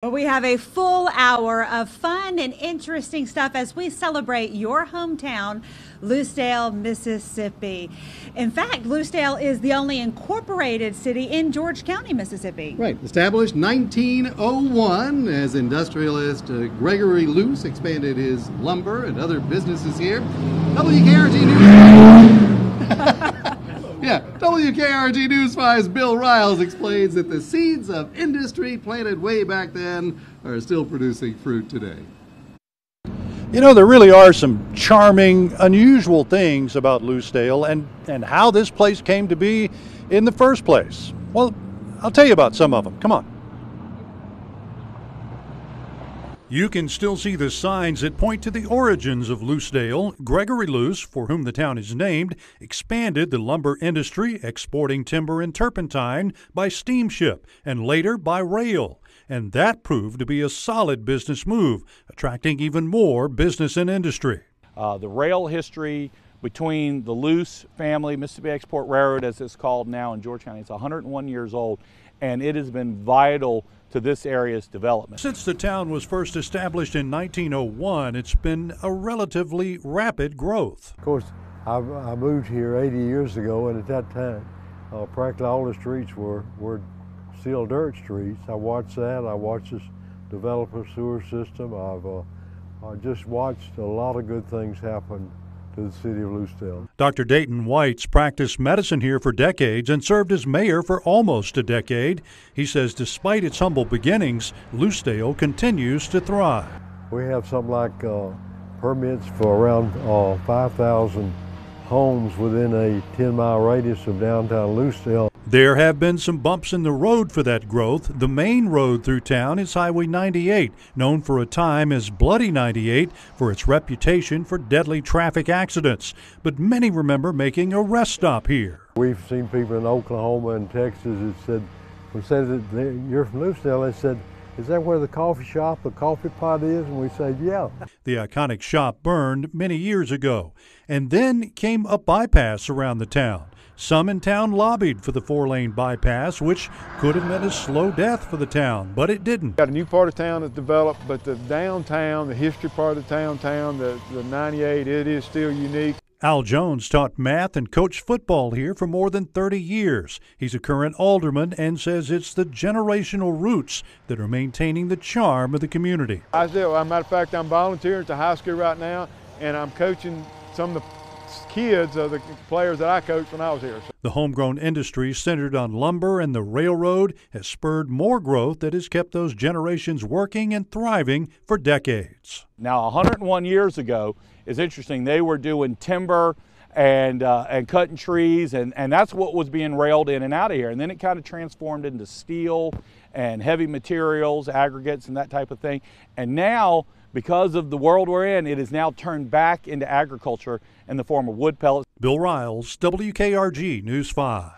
Well, we have a full hour of fun and interesting stuff as we celebrate your hometown, Lucedale, Mississippi. In fact, Lucedale is the only incorporated city in George County, Mississippi. Right. Established 1901 as industrialist Gregory Luce expanded his lumber and other businesses here. WKRG News. Yeah, WKRG News 5's Bill Riles explains that the seeds of industry planted way back then are still producing fruit today. You know, there really are some charming, unusual things about Lucedale and how this place came to be in the first place. Well, I'll tell you about some of them. Come on. You can still see the signs that point to the origins of Lucedale. Gregory Luce, for whom the town is named, expanded the lumber industry, exporting timber and turpentine by steamship and later by rail. And that proved to be a solid business move, attracting even more business and industry. The rail history between the Luce family, Mississippi Export Railroad as it's called now in George County, it's 101 years old, and it has been vital to this area's development. Since the town was first established in 1901, it's been a relatively rapid growth. Of course, I moved here 80 years ago, and at that time, practically all the streets were still dirt streets. I watched that. I watched this develop a sewer system. I just watched a lot of good things happen to the city of Lucedale. Dr. Dayton White's practiced medicine here for decades and served as mayor for almost a decade. He says despite its humble beginnings, Lucedale continues to thrive. We have something like permits for around 5,000 homes within a 10-mile radius of downtown Lucedale. There have been some bumps in the road for that growth. The main road through town is Highway 98, known for a time as Bloody 98 for its reputation for deadly traffic accidents. But many remember making a rest stop here. We've seen people in Oklahoma and Texas that said, when said that you're from Lucedale, they said, "Is that where the coffee shop, the coffee pot is?" And we said, yeah. The iconic shop burned many years ago. And then came a bypass around the town. Some in town lobbied for the 4-lane bypass, which could have meant a slow death for the town, but it didn't. Got a new part of town that's developed, but the downtown, the history part of the downtown, the 98, it is still unique. Al Jones taught math and coached football here for more than 30 years. He's a current alderman and says it's the generational roots that are maintaining the charm of the community. As a matter of fact, I'm volunteering at the high school right now, and I'm coaching some of the kids of the players that I coached when I was here. The homegrown industry centered on lumber and the railroad has spurred more growth that has kept those generations working and thriving for decades. Now, 101 years ago is interesting. They were doing timber and cutting trees, and that's what was being railed in and out of here. And then it kind of transformed into steel and heavy materials, aggregates, and that type of thing. And now, because of the world we're in, it is now turned back into agriculture in the form of wood pellets. Bill Riles, WKRG News 5.